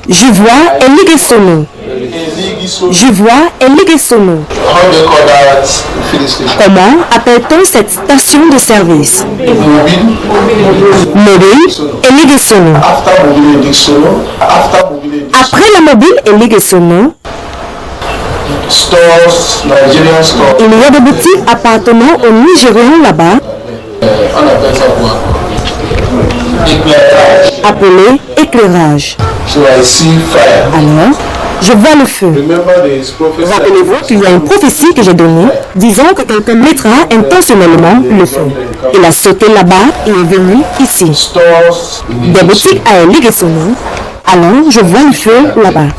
Je vois Elige Sono. Je vois Elige Sono. Comment appelle-t-on cette station de service? Mobile Elige Sono. Après la mobile Elige Sono, il y a des boutiques appartenant aux Nigérians là-bas, appelées éclairage. Alors, je vois le feu. Rappelez-vous qu'il y a une prophétie que j'ai donnée, disant que quelqu'un mettra intentionnellement le feu. Il a sauté là-bas et est venu ici. Des boutiques à Elige Sono. Alors, je vois le feu là-bas.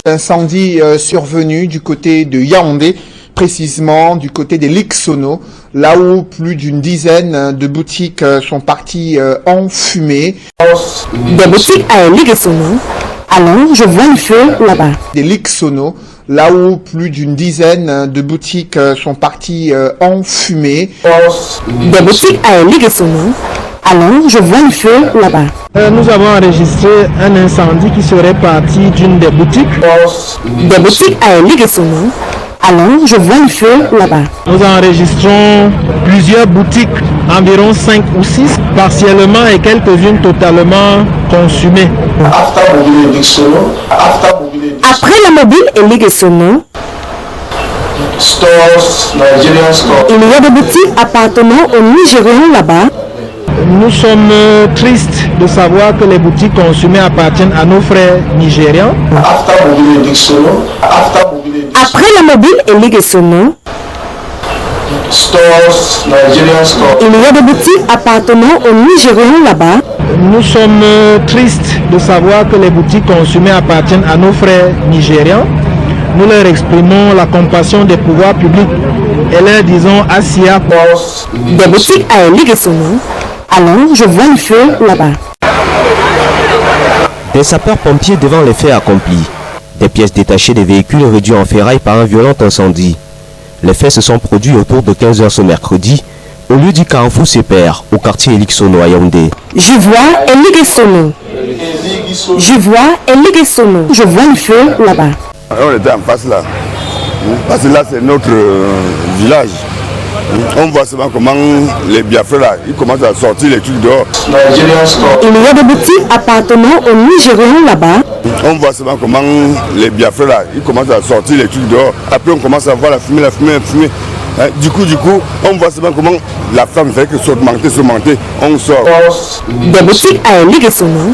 Incendie survenu du côté de Yaoundé, précisément du côté des Liksono, là où plus d'une dizaine de boutiques sont parties en fumée. Des boutiques à Elige Sono. Alors, je vois le feu là-bas. Des Liksono, là où plus d'une dizaine de boutiques sont parties en fumée. Des boutiques à Elige Sono. Alors, je vois le feu là-bas. Nous avons enregistré un incendie qui serait parti d'une des boutiques. Des boutiques à Elige Sono. Alors, je vois le feu là-bas. Nous enregistrons plusieurs boutiques, environ 5 ou 6, partiellement et quelques-unes totalement consumées. Après la mobile Elige Sono, il y a des boutiques appartenant aux Nigérians là-bas. Nous sommes tristes de savoir que les boutiques consumées appartiennent à nos frères nigérians. Après la mobile Elige Sono, il y a des boutiques appartenant aux Nigérians là-bas. Nous sommes tristes de savoir que les boutiques consumées appartiennent à nos frères nigérians. Nous leur exprimons la compassion des pouvoirs publics et leur disons Asia. Des boutiques à Elige Sono. Alors, je vois le feu là-bas. Des sapeurs-pompiers devant les faits accomplis. Des pièces détachées des véhicules réduits en ferraille par un violent incendie. Les faits se sont produits autour de 15 h ce mercredi, au lieu du carrefour Sépère, au quartier Elige Sono à Yaoundé. Je vois Elige Sono. Je vois Elige Sono. Je vois le feu là-bas. On était en face là. Parce que là, c'est notre village. On voit seulement comment les Biafrais là, ils commencent à sortir les trucs dehors. Il y a des boutiques appartenant aux Nigérians là-bas. On voit seulement comment les Biafrais là, ils commencent à sortir les trucs dehors. Après on commence à voir la fumée. Du coup, on voit seulement comment la femme fait que s'augmenter, on sort. Des boutiques à Elige Sono.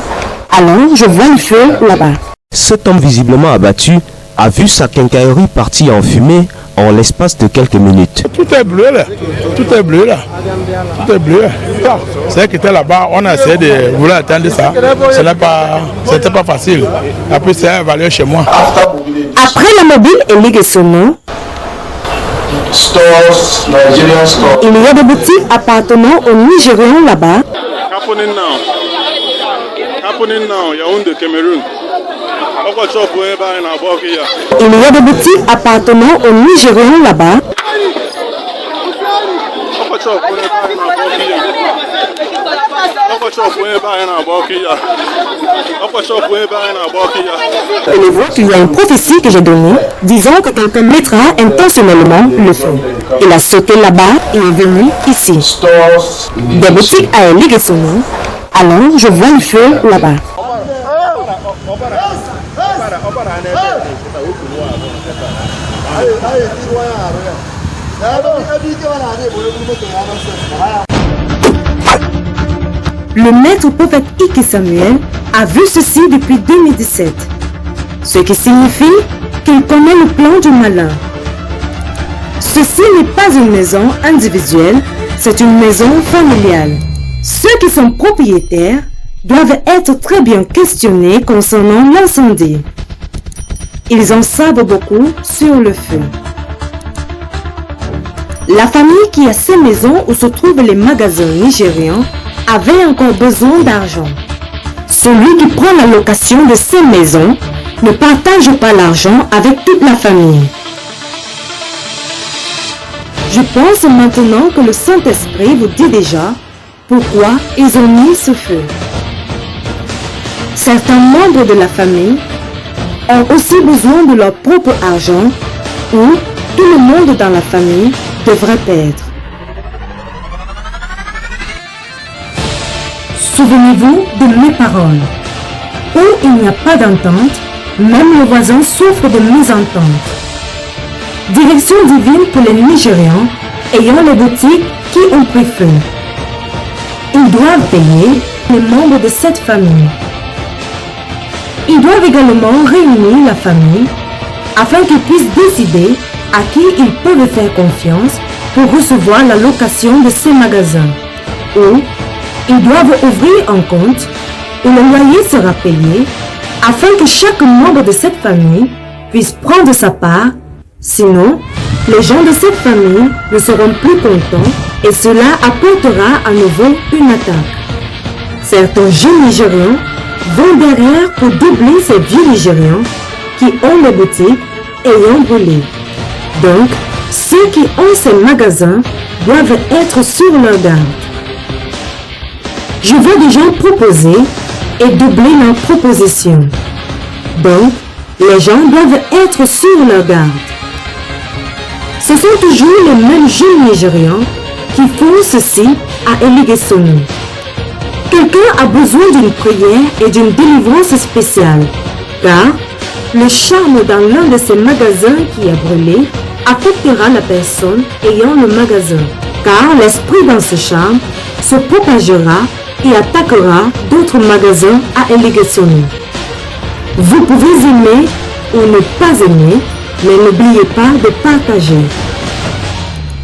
Alors, je vois le feu là-bas. Cet homme visiblement abattu a vu sa quincaillerie partie en fumée en l'espace de quelques minutes. Tout est bleu là. Tout est bleu là. Tout est bleu. C'est qui était là-bas, on a essayé de vouloir atteindre ça. C'était pas facile. Après, c'est évalué chez moi. Après la mobile Elige Sono, il y a des boutiques appartenant aux Nigérians là-bas. Yaoundé, Cameroun. Il y a des boutiques appartenant aux Nigérians là-bas. Rappelez-vous qu'il y a une prophétie que j'ai donnée, disant que quelqu'un mettra intentionnellement le feu. Il a sauté là-bas et est venu ici. Des boutiques à Elige Sono. Alors, je vois le feu là-bas. Le maître prophète Ike Samuel a vu ceci depuis 2017, ce qui signifie qu'il connaît le plan du malin. Ceci n'est pas une maison individuelle, c'est une maison familiale. Ceux qui sont propriétaires doivent être très bien questionnés concernant l'incendie. Ils en savent beaucoup sur le feu. La famille qui a ces maisons où se trouvent les magasins nigérians avait encore besoin d'argent. Celui qui prend la location de ces maisons ne partage pas l'argent avec toute la famille. Je pense maintenant que le Saint-Esprit vous dit déjà pourquoi ils ont mis ce feu. Certains membres de la famille ont aussi besoin de leur propre argent ou tout le monde dans la famille devrait perdre. Souvenez-vous de mes paroles. Où il n'y a pas d'entente, même le voisin souffre de mésentente. Direction divine pour les Nigérians ayant les boutiques qui ont pris feu. Ils doivent payer les membres de cette famille. Ils doivent également réunir la famille afin qu'ils puissent décider à qui ils peuvent faire confiance pour recevoir la location de ces magasins. Ou ils doivent ouvrir un compte où le loyer sera payé afin que chaque membre de cette famille puisse prendre sa part. Sinon, les gens de cette famille ne seront plus contents et cela apportera à nouveau une attaque. Certains jeunes Nigérians vont derrière pour doubler ces vieux Nigérians qui ont des boutiques ayant brûlé. Donc, ceux qui ont ces magasins doivent être sur leur garde. Je vois des gens proposer et doubler leurs propositions. Donc, les gens doivent être sur leur garde. Ce sont toujours les mêmes jeunes Nigérians qui font ceci à Eligesonu. Quelqu'un a besoin d'une prière et d'une délivrance spéciale, car le charme dans l'un de ces magasins qui a brûlé affectera la personne ayant le magasin, car l'esprit dans ce charme se propagera et attaquera d'autres magasins à Eligesonu. Vous pouvez aimer ou ne pas aimer, mais n'oubliez pas de partager.